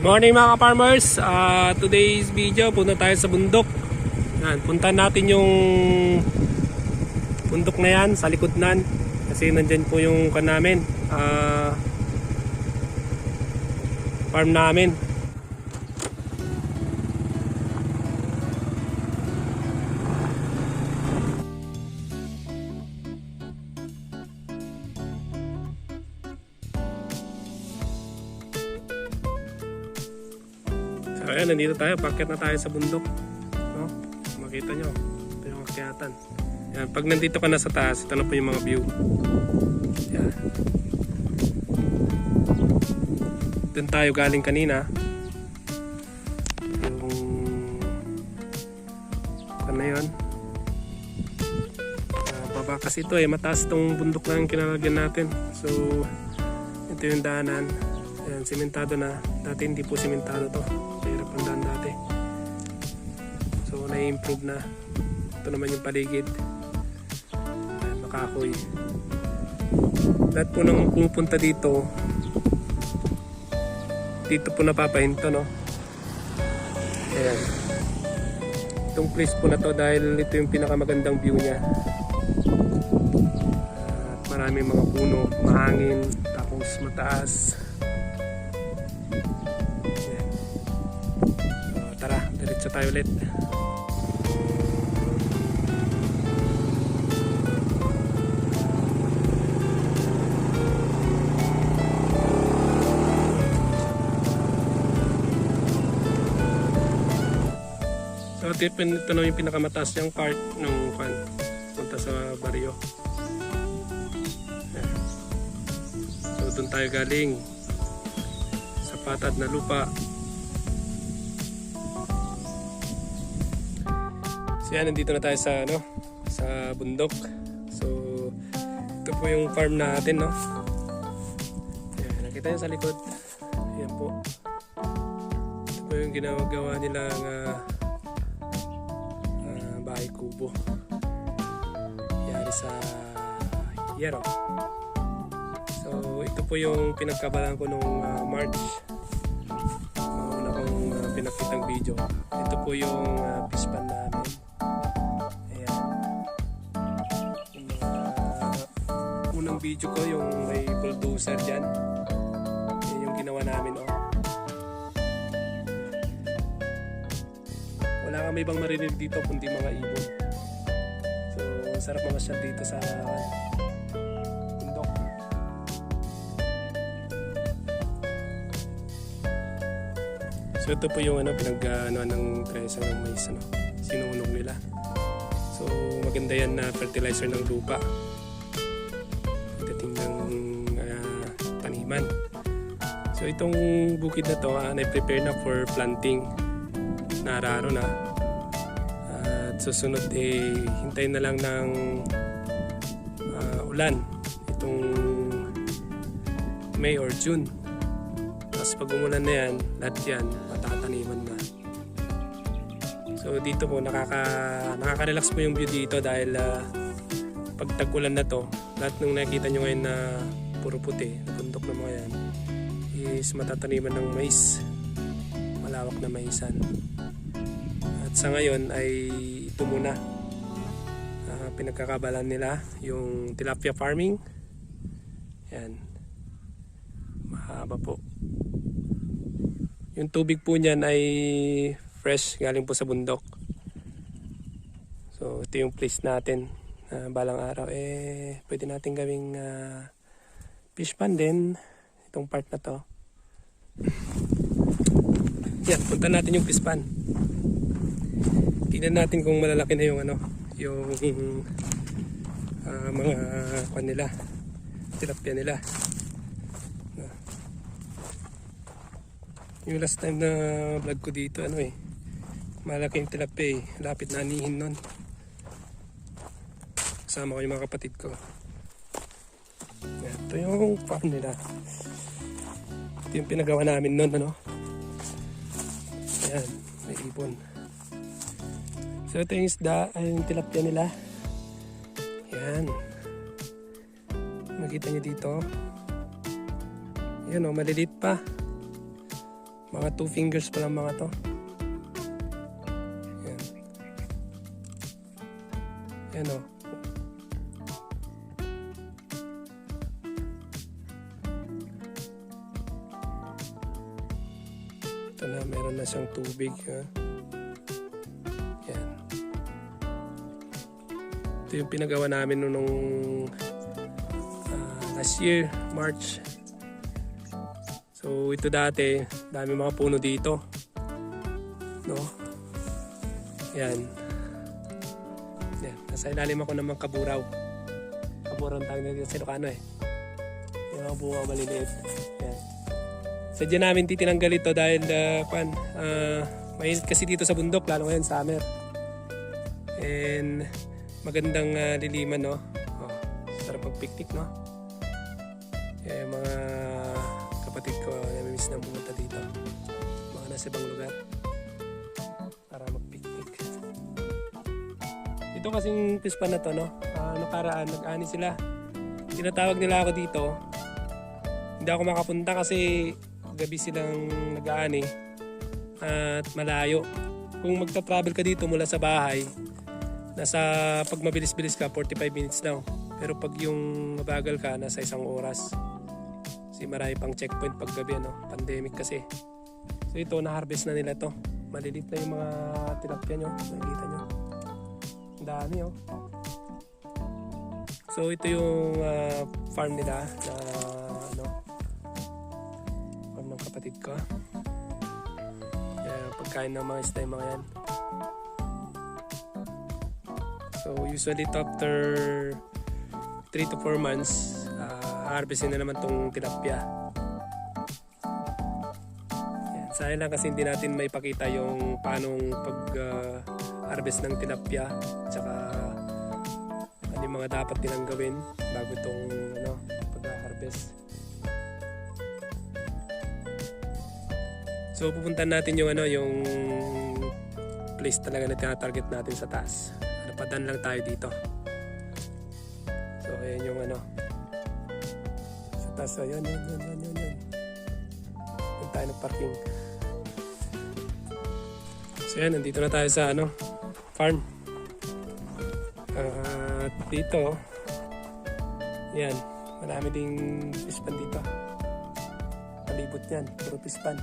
Good morning mga ka-farmers. Today's video, punta tayo sa bundok. Yan, punta natin yung bundok na yan sa likod nan. Kasi nandyan po yung namin, farm namin. So ayan, nandito tayo, packet na tayo sa bundok, no? Makita nyo, ito yung akyatan. Yan, pag nandito ka na sa taas, ito na po yung mga view. Yan. Doon tayo galing kanina. Yung ano yun, baba kasi ito mataas itong bundok na yung kinalagyan natin. So ito yung daanan. Ayan, simentado na. Dati hindi po simentado to. Mahirap ang daan dati. So na-improve na. Ito naman yung paligid. Ayan, makahoy. Lahat po nang pupunta dito, dito po napapahinto, no? Ayan. Itong place po na to dahil ito yung pinakamagandang view niya. At maraming mga puno, mahangin, tapos mataas. Ayan. So, tara, diretso tayo ulit. So ito na yung pinakamataas niyang part ng punta sa baryo. Ayan. So doon tayo galing sa patad na lupa. So yan, nandito na tayo sa sa bundok. So ito po yung farm natin, no? Ayan, nakita nyo sa likod. Ayan po. Ito po yung ginagawa nilang bahay kubo. Yari sa yero. So ito po yung pinagkabalan ko nung March. Una kong pinakitang video. Ito po yung fish pan namin. Ayan. Yung unang video ko yung may bulldozer dyan. Yan yung ginawa namin, oh. Wala kang may ibang marinig dito kundi mga ibon. So sarap mamasyal dito sa bundok. So ito po yung pinag-ano ng presa ng mais, sinunog nila. So maganda yan na fertilizer ng lupa pagdating ng taniman. So itong bukid na to na-prepare na for planting. Nararo na. At susunod hintayin na lang ng ulan itong May or June. Tapos pag umulan na yan, lahat yan matataniman na. So dito po nakaka-relax po yung view dito dahil pag tag-ulan na to, lahat ng nakikita nyo ngayon na puro puti, bundok na mga yan, is matataniman ng mais. Malawak na maisan. At sa ngayon ay ito muna pinagkakabalan nila yung tilapia farming. Yan, mahaba po yung tubig po niyan, ay fresh galing po sa bundok. So ito yung place natin. Balang araw pwede natin gawing fish pond din itong part na to. Yan, punta natin yung fish pond. Tingnan natin kung malalaki na yung yung mga nila, tilapia nila. Yung last time na vlog ko dito, malaking tilapia, lapit na anihin nun. Kasama ko yung mga kapatid ko. Yan, ito yung farm nila. Ito yung pinagawa namin nun, Ayan, may ibon. So ito yung isda, ay yung tilapia nila. Yan. Makita nyo dito. Yan, maliliit pa. Mga 2 fingers pa lang mga to. Yan. Yan o. Ito na, meron na siyang tubig. Ha? Yan. Ito yung pinagawa namin nung last year, March. So ito dati, dami mga puno dito. No? Yan. Yan. Nasa ilalim ako ng mga kaburaw. Kaburaw ang tawag dito sa Ilocano eh. Yung mga bunga maliliit. Yan. Sadya namin titinanggal ito dahil mainit kasi dito sa bundok, lalo ngayon summer. And magandang liliman, no? Oh, sarap mag-picnic, no? Eh, mga kapatid ko, namimiss na pumunta dito. Mga nasa ibang lugar para mag-picnic. Ito kasing pispan na to, no? Nakaraan, nag-ani sila. Tinatawag nila ako dito. Hindi ako makapunta kasi gabi silang nag-aani at malayo. Kung magta-travel ka dito mula sa bahay, pag mabilis-bilis ka, 45 minutes lang. Pero pag yung mabagal ka, nasa 1 oras. Kasi marami pang checkpoint pag gabi, no? Pandemic kasi. So ito, na-harvest na nila to. Malilit na yung mga tilapia nyo. Nakikita nyo. Ang dami, oh. So ito yung farm nila na farm ng kapatid ko. Pagkain ng mga isda yung mga yan. So usually after 3 to 4 months, harvestin na naman tong tilapia. Yan. Sayang lang kasi hindi natin may pakita yung paanong pag-harvest ng tilapia, tsaka ano yung mga dapat nilang gawin bago itong pag-harvest. So pupuntan natin yung yung place talaga na tinatarget natin sa taas. Napadan lang tayo dito. So ayan yung sa taas. Ayan. Doon tayo nag-parking. So ayan, nandito na tayo sa farm. At dito, ayan, marami ding pispan dito. Palibot yan, puro pispan.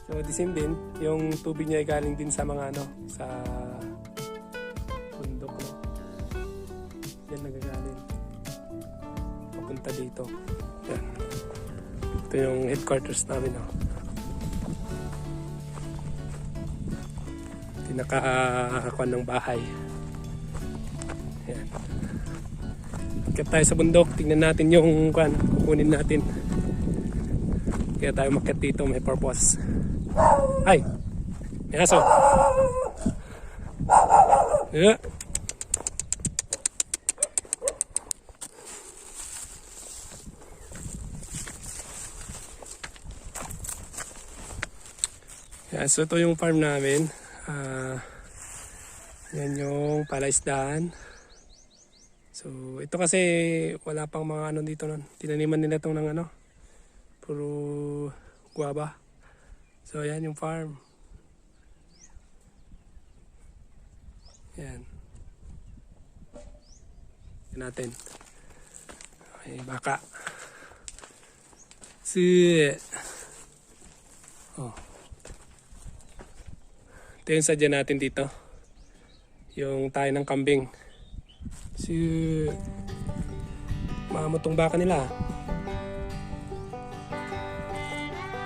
So the same din, yung tubig niya ay galing din sa mga sa bundok, no? Yan nagagaling papunta dito. Yan. Ito yung headquarters namin, no? Tinakakuan ng bahay. Yan. Ikat tayo sa bundok, tingnan natin yung kukunin natin. Kaya tayo makiat dito, may purpose. Ay! May aso! Yeah. Yeah, so ito yung farm namin. Yan yung palaisdaan. So ito kasi wala pang mga dito nun. Tinaniman nila itong ng puro guava. So yan yung farm. Yan. Yan natin. Okay, baka. Oh. Ito yung sadya natin dito. Yung tayo ng kambing. Mamutong baka nila.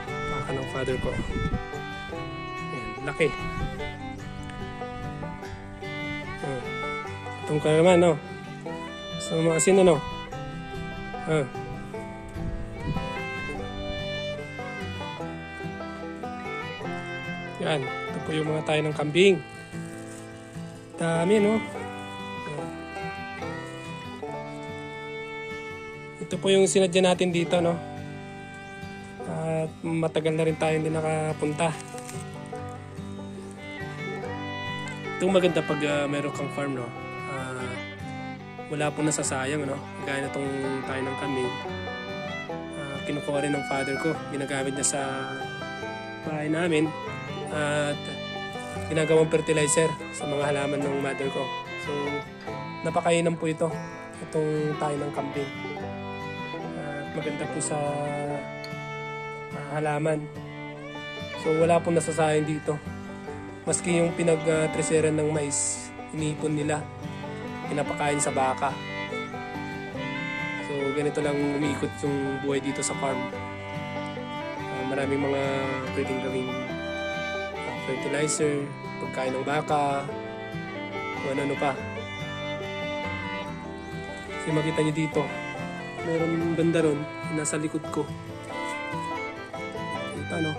Baka ng father ko. Ayan, laki. Itong ka naman, no? Gusto mo mga asin, ano? Yan, ito po yung mga tayo ng kambing. Dami, no? Ito po yung sinadya natin dito, no? At matagal na rin tayo hindi nakapunta. Itong maganda pag meron kang farm, no? Wala po nasasayang, no? Gaya na itong tayo ng kambing. kinukuha rin ng father ko. Ginagamit niya sa bahay namin at ginagawang fertilizer sa mga halaman ng mother ko. So, napakainan po itong tayo ng kambing. At maganda po sa halaman. So, wala pong nasasayang dito. Maski yung pinag-treasurean ng mais, iniipon nila, pinapakain sa baka. So, ganito lang umiikot yung buhay dito sa farm. Maraming mga pwedeng gawing fertilizer, pagkain ng baka, kung ano pa. Kasi makita nyo dito, meron banda ron, nasa likod ko. Ito no,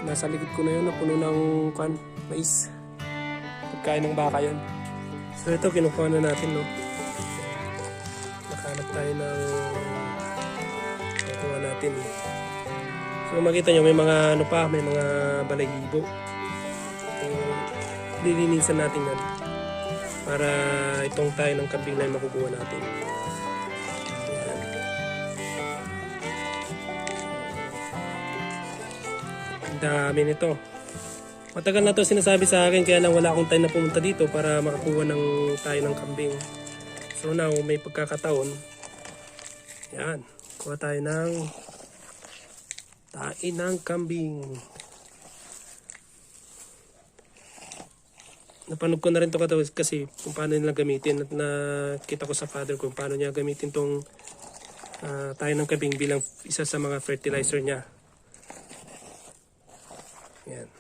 nasa likod ko na yun, puno ng mais. Pagkain ng baka yun. So ito, kinukuha na natin, no. Nakahanap tayo ng kinukuha natin. So makita nyo, may mga ano pa, may mga balahibo. So, lilinisan natin yan para itong tayo ng kambing na makukuha natin. Ayan. Ang dami nito. Matagal na to sinasabi sa akin, kaya lang wala akong time na pumunta dito para makakuha ng tayo ng kambing. So now, may pagkakataon. Yan, kuha tayo ng tayo ng kambing. Napanood ko na rin ito kasi kung paano nila gamitin, at nakita ko sa father ko kung paano niya gamitin tong tayo ng kambing bilang isa sa mga fertilizer niya. Yan.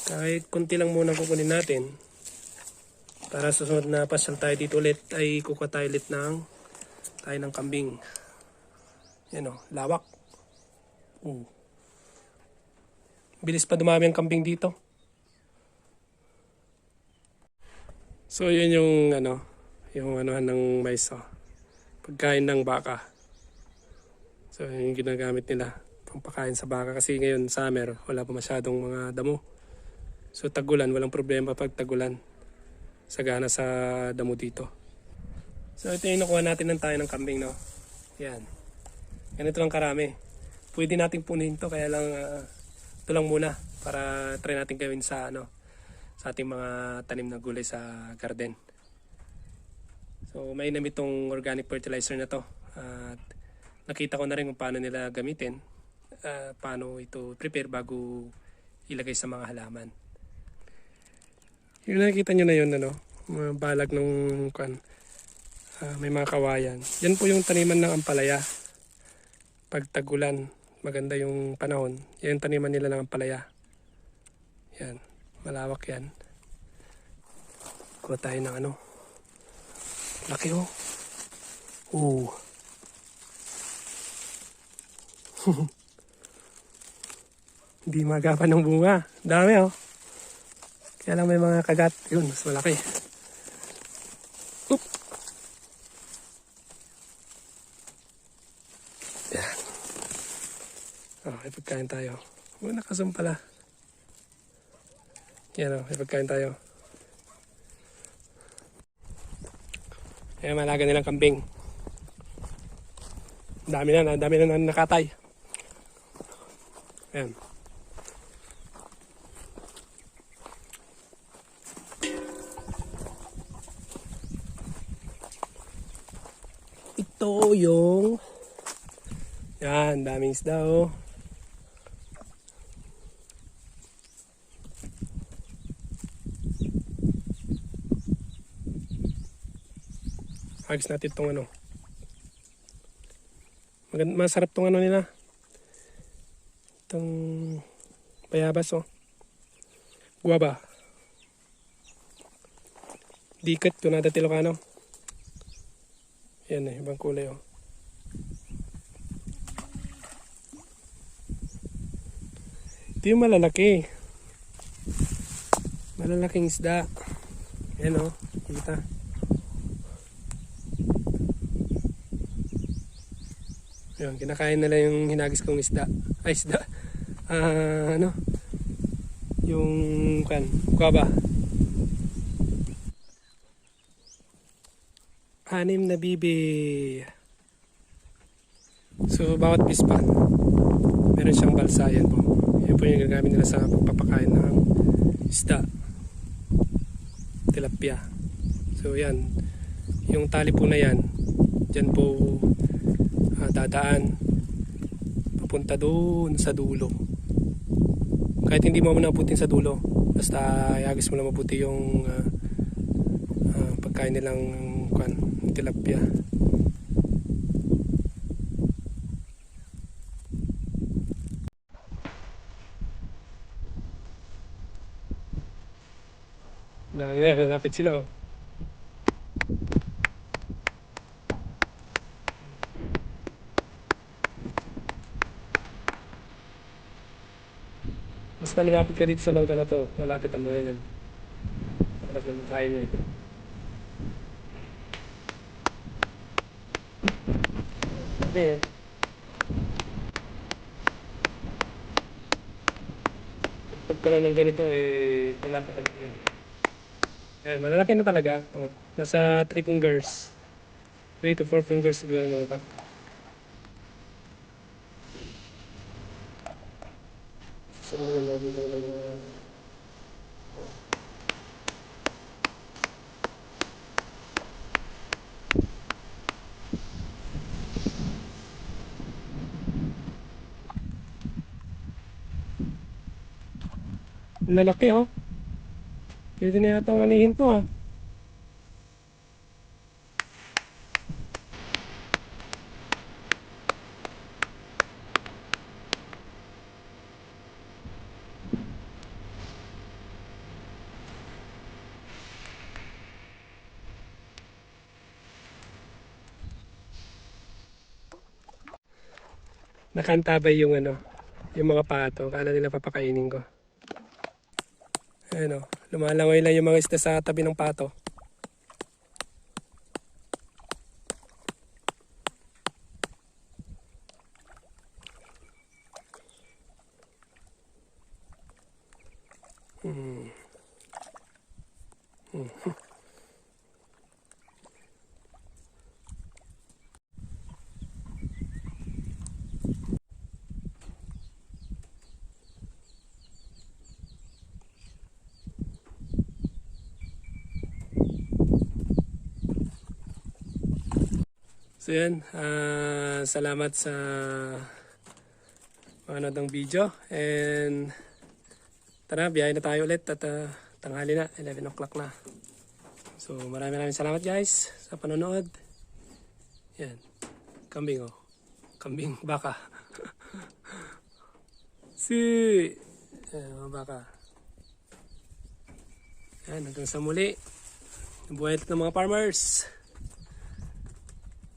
Kahit kunti lang muna kukunin natin para sa susunod na pasyal tayo dito ulit ay kukuha tayo ulit ng tayo ng kambing. Yan o, lawak. Bilis pa dumami ang kambing dito. So yun yung anuhan ng mais, oh. Pagkain ng baka. So yun yung ginagamit nila, pagpakain sa baka, kasi ngayon summer, wala pa masyadong mga damo. So tagulan, walang problema pag tagulan. Sagana sa damo dito. So ito yung nakuha natin ng tayo ng kambing, no. Yan. Ganito lang karami. Pwede natin punin to, kaya lang ito lang muna para try natin gawin sa sa ating mga tanim na gulay sa garden. So mainam itong organic fertilizer na to. At nakita ko na rin kung paano nila gamitin, paano ito prepare bago ilagay sa mga halaman. Yung nakikita nyo na yun, mga balag ng may mga kawayan. Yan po yung taniman ng ampalaya. Pag tagulan, maganda yung panahon, yan yung taniman nila ng ampalaya. Yan, malawak yan. Kuha tayo ng laki oh. Hindi magapan ng bunga. Dami oh. Kaya lang may mga kagat. Yun, mas malaki. Oop. Yan. Oh, may pagkain tayo. Nakasum pala. Yan oh, may pagkain tayo. Ayan, malaga nilang kambing. Dami na nakatay. Ayan. Ito yung yan, daming isda oh. Hagis natin itong masarap itong nila. Itong bayabas oh. Guava. Dikat, tunada Ilocano. Yan ibang kulay oh. Ito yung malalaki. Malalaking isda. Yan oh, kita. Yan, kinakain nila yung hinagis kong isda. Ay, isda. Yung guava. 6 na bibi. So bawat pispan, meron siyang balsa. Yan po. Yan po yung gagamit nila sa pagpapakain ng isda. Tilapia. So yan. Yung tali po na yan, dyan po dadaan. Papunta doon sa dulo. Kahit hindi mo naputin sa dulo, basta iagis mo na mabuti yung pagkain nilang tilapia. Lapit sila oh. Basta nilapit ka dito sa langka na to, malapit ang mga yan. Malapit ang kain niya ito. Sabi eh. Pagkaroon ng ganito eh, malapit ang yan. Ayan, malalaki na talaga. Oh, nasa 3 fingers. 3 to 4 fingers siguro na. So, lalaki oh. Pwede na yata ang anihin to ah. Nakantabay yung yung mga pato. Kala nila papakainin ko. Ayan o, lumalangoy lang yung mga isda sa tabi ng pato. So yan, salamat sa manood ng video and tara, biyahe na tayo ulit at tanghali na, 11 o'clock na. So maraming salamat guys sa panonood. Yan, kambing oh, kambing, baka. Baka. Yan, hanggang sa muli. Buhay ng mga farmers.